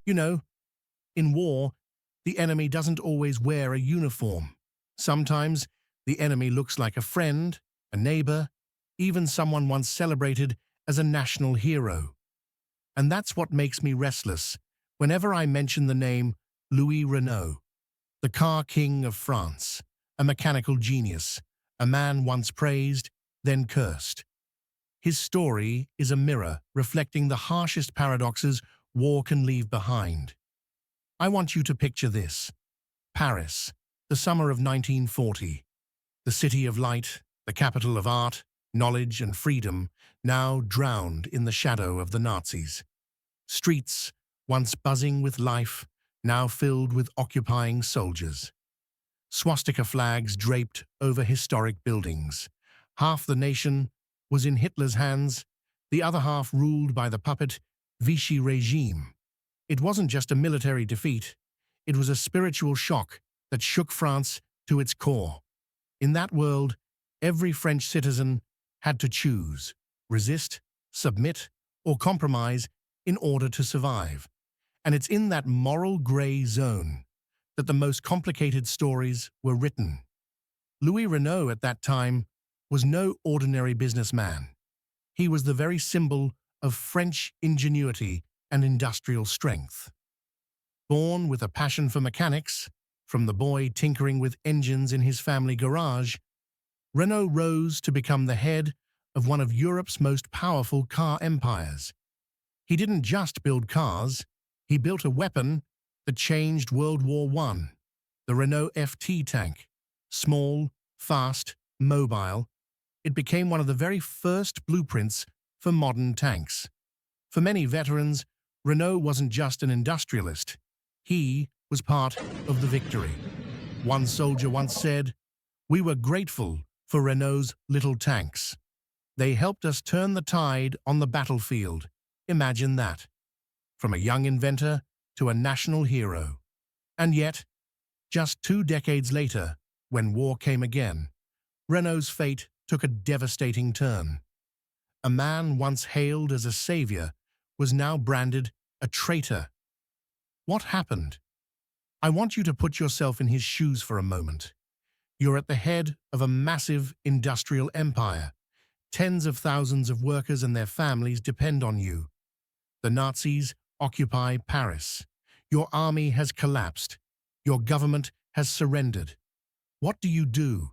You know, in war, the enemy doesn't always wear a uniform. Sometimes the enemy looks like a friend, a neighbor, even someone once celebrated as a national hero. And that's what makes me restless whenever I mention the name Louis Renault, the car king of France, a mechanical genius, a man once praised, then cursed. His story is a mirror reflecting the harshest paradoxes war can leave behind. I want you to picture this. Paris, the summer of 1940. The city of light, the capital of art, knowledge and freedom, now drowned in the shadow of the Nazis. Streets, once buzzing with life, now filled with occupying soldiers. Swastika flags draped over historic buildings. Half the nation was in Hitler's hands, the other half ruled by the puppet Vichy regime. It wasn't just a military defeat, it was a spiritual shock that shook France to its core. In that world, every French citizen had to choose, resist, submit, or compromise in order to survive. And it's in that moral gray zone that the most complicated stories were written. Louis Renault at that time was no ordinary businessman. He was the very symbol of French ingenuity and industrial strength. Born with a passion for mechanics, from the boy tinkering with engines in his family garage, Renault rose to become the head of one of Europe's most powerful car empires. He didn't just build cars, he built a weapon that changed World War I, the Renault FT tank. Small, fast, mobile, it became one of the very first blueprints for modern tanks. For many veterans, Renault wasn't just an industrialist, he was part of the victory. One soldier once said, "We were grateful for Renault's little tanks. They helped us turn the tide on the battlefield." Imagine that. From a young inventor to a national hero. And yet, just 2 decades later, when war came again, Renault's fate took a devastating turn. A man once hailed as a savior was now branded a traitor. What happened? I want you to put yourself in his shoes for a moment. You're at the head of a massive industrial empire. Tens of thousands of workers and their families depend on you. The Nazis occupy Paris. Your army has collapsed. Your government has surrendered. What do you do?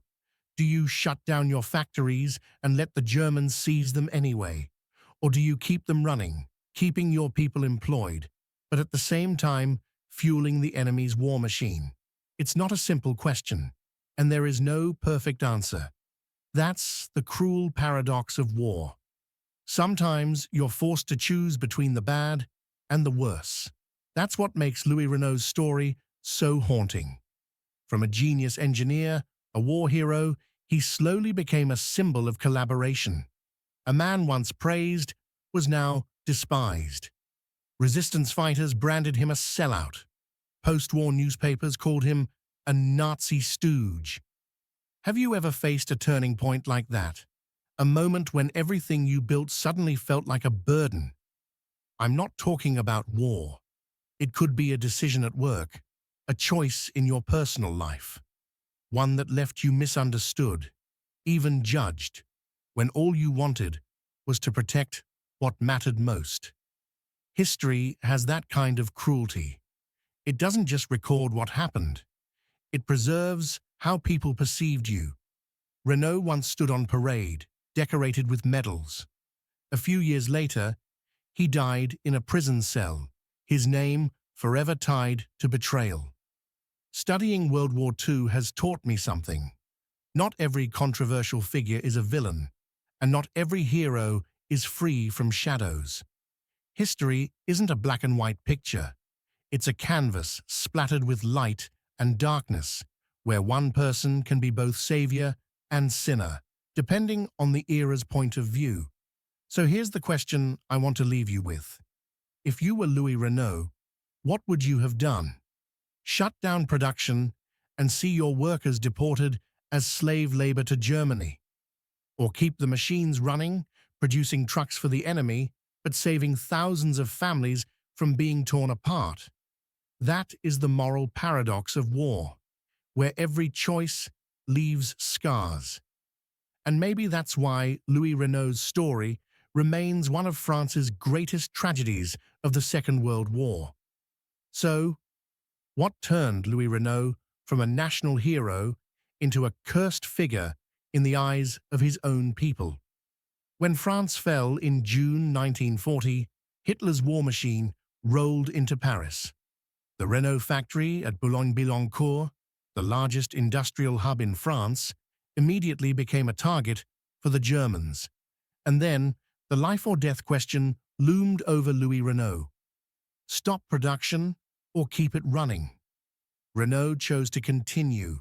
Do you shut down your factories and let the Germans seize them anyway? Or do you keep them running, keeping your people employed, but at the same time fueling the enemy's war machine? It's not a simple question, and there is no perfect answer. That's the cruel paradox of war. Sometimes you're forced to choose between the bad and the worse. That's what makes Louis Renault's story so haunting. From a genius engineer, a war hero, he slowly became a symbol of collaboration. A man once praised was now despised. Resistance fighters branded him a sellout. Post-war newspapers called him a Nazi stooge. Have you ever faced a turning point like that? A moment when everything you built suddenly felt like a burden? I'm not talking about war. It could be a decision at work, a choice in your personal life, one that left you misunderstood, even judged, when all you wanted was to protect what mattered most. History has that kind of cruelty. It doesn't just record what happened. It preserves how people perceived you. Renault once stood on parade, decorated with medals. A few years later, he died in a prison cell, his name forever tied to betrayal. Studying World War II has taught me something. Not every controversial figure is a villain, and not every hero is free from shadows. History isn't a black and white picture. It's a canvas splattered with light and darkness, where one person can be both savior and sinner, depending on the era's point of view. So here's the question I want to leave you with. If you were Louis Renault, what would you have done? Shut down production and see your workers deported as slave labor to Germany? Or keep the machines running, producing trucks for the enemy, but saving thousands of families from being torn apart. That is the moral paradox of war, where every choice leaves scars. And maybe that's why Louis Renault's story remains one of France's greatest tragedies of the Second World War. So, what turned Louis Renault from a national hero into a cursed figure in the eyes of his own people? When France fell in June 1940, Hitler's war machine rolled into Paris. The Renault factory at Boulogne-Billancourt, the largest industrial hub in France, immediately became a target for the Germans. And then, the life-or-death question loomed over Louis Renault. Stop production or keep it running? Renault chose to continue.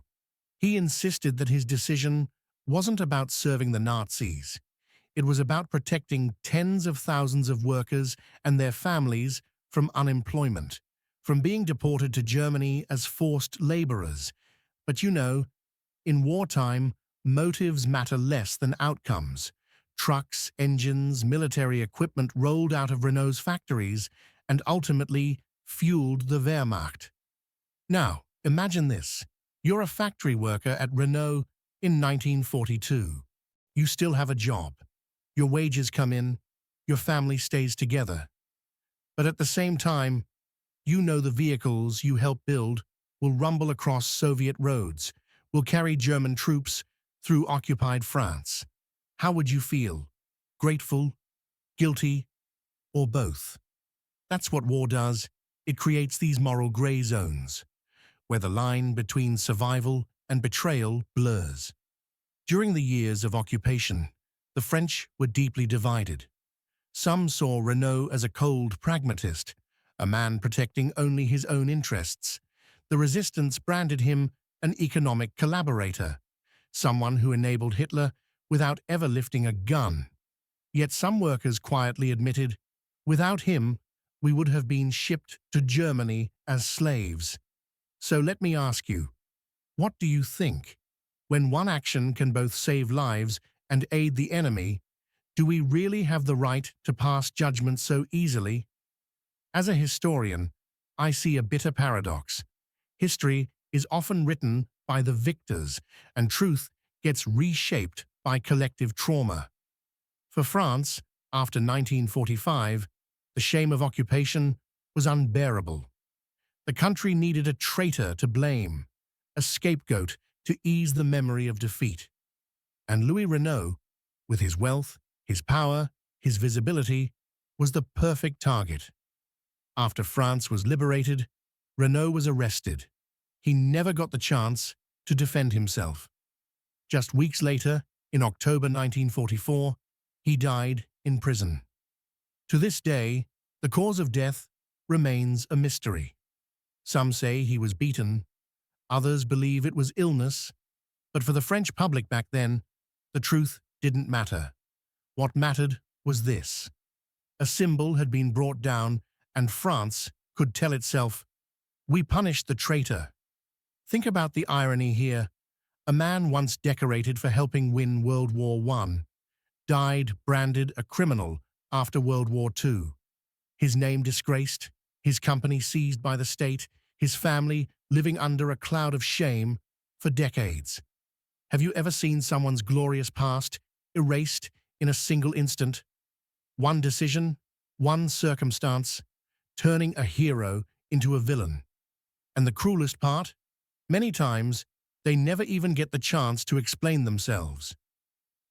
He insisted that his decision wasn't about serving the Nazis. It was about protecting tens of thousands of workers and their families from unemployment, from being deported to Germany as forced laborers. But in wartime, motives matter less than outcomes. Trucks, engines, military equipment rolled out of Renault's factories and ultimately fueled the Wehrmacht. Now, imagine this. You're a factory worker at Renault in 1942. You still have a job. Your wages come in. Your family stays together. But at the same time, the vehicles you help build will rumble across Soviet roads, will carry German troops through occupied France. How would you feel? Grateful? Guilty? Or both? That's what war does. It creates these moral gray zones, where the line between survival and betrayal blurs. During the years of occupation, the French were deeply divided. Some saw Renault as a cold pragmatist, a man protecting only his own interests. The resistance branded him an economic collaborator, someone who enabled Hitler without ever lifting a gun. Yet some workers quietly admitted, without him, we would have been shipped to Germany as slaves. So let me ask you, what do you think? When one action can both save lives and aid the enemy, do we really have the right to pass judgment so easily? As a historian, I see a bitter paradox. History is often written by the victors, and truth gets reshaped by collective trauma. For France, after 1945, the shame of occupation was unbearable. The country needed a traitor to blame, a scapegoat to ease the memory of defeat. And Louis Renault, with his wealth, his power, his visibility, was the perfect target. After France was liberated, Renault was arrested. He never got the chance to defend himself. Just weeks later, in October 1944, he died in prison. To this day, the cause of death remains a mystery. Some say he was beaten, others believe it was illness, but for the French public back then, the truth didn't matter. What mattered was this. A symbol had been brought down, and France could tell itself, "We punished the traitor." Think about the irony here. A man once decorated for helping win World War I died branded a criminal after World War II. His name disgraced, his company seized by the state, his family living under a cloud of shame for decades. Have you ever seen someone's glorious past erased in a single instant? One decision, one circumstance, turning a hero into a villain. And the cruelest part? Many times, they never even get the chance to explain themselves.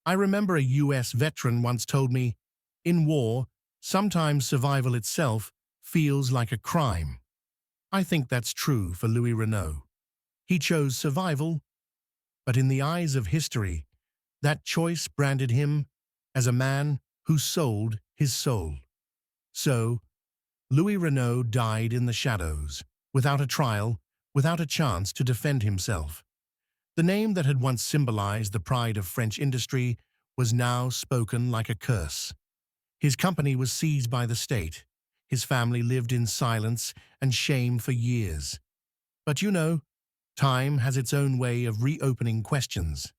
I remember a US veteran once told me, "In war, sometimes survival itself feels like a crime." I think that's true for Louis Renault. He chose survival, but in the eyes of history, that choice branded him as a man who sold his soul. So, Louis Renault died in the shadows, without a trial, without a chance to defend himself. The name that had once symbolized the pride of French industry was now spoken like a curse. His company was seized by the state. His family lived in silence and shame for years. But time has its own way of reopening questions.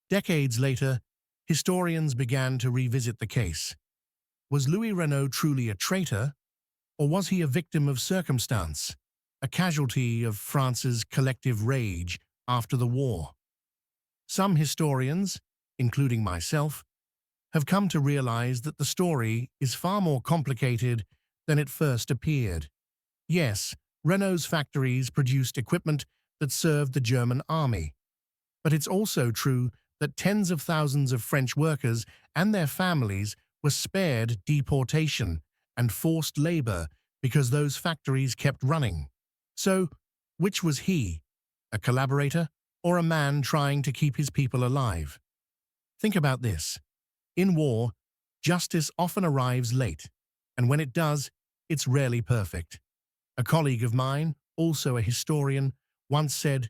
Decades later, historians began to revisit the case. Was Louis Renault truly a traitor, Or was he a victim of circumstance, a casualty of France's collective rage after the war? Some historians, including myself, have come to realize that the story is far more complicated than it first appeared. Yes, Renault's factories produced equipment that served the German army. But it's also true that tens of thousands of French workers and their families were spared deportation and forced labor because those factories kept running. So, which was he, a collaborator or a man trying to keep his people alive? Think about this. In war, justice often arrives late, and when it does, it's rarely perfect. A colleague of mine, also a historian, once said,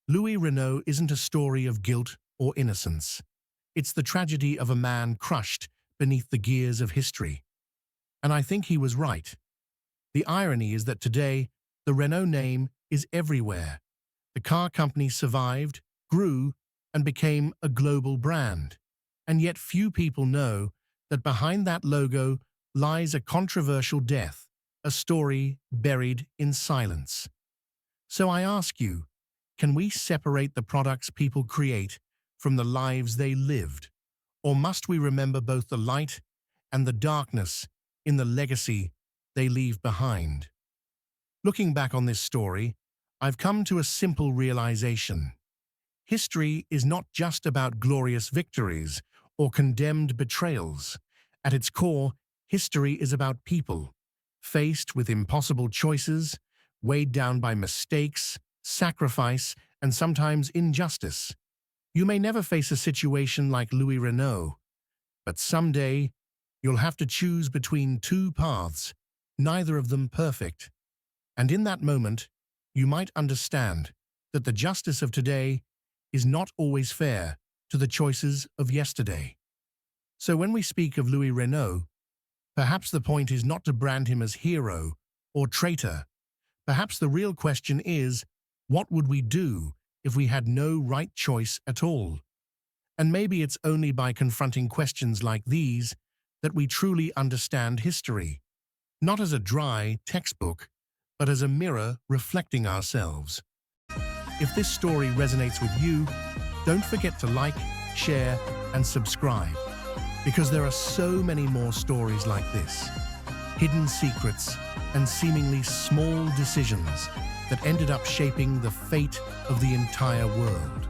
"Louis Renault isn't a story of guilt or innocence. It's the tragedy of a man crushed beneath the gears of history." And I think he was right. The irony is that today, the Renault name is everywhere. The car company survived, grew, and became a global brand. And yet few people know that behind that logo lies a controversial death, a story buried in silence. So I ask you, can we separate the products people create from the lives they lived? Or must we remember both the light and the darkness in the legacy they leave behind? Looking back on this story, I've come to a simple realization. History is not just about glorious victories or condemned betrayals. At its core, history is about people, faced with impossible choices, weighed down by mistakes, sacrifice, and sometimes injustice. You may never face a situation like Louis Renault, but someday you'll have to choose between two paths, neither of them perfect. And in that moment, you might understand that the justice of today is not always fair to the choices of yesterday. So when we speak of Louis Renault, perhaps the point is not to brand him as hero or traitor. Perhaps the real question is, what would we do if we had no right choice at all? And maybe it's only by confronting questions like these that we truly understand history, not as a dry textbook, but as a mirror reflecting ourselves. If this story resonates with you, don't forget to like, share, and subscribe, because there are so many more stories like this, hidden secrets and seemingly small decisions that ended up shaping the fate of the entire world.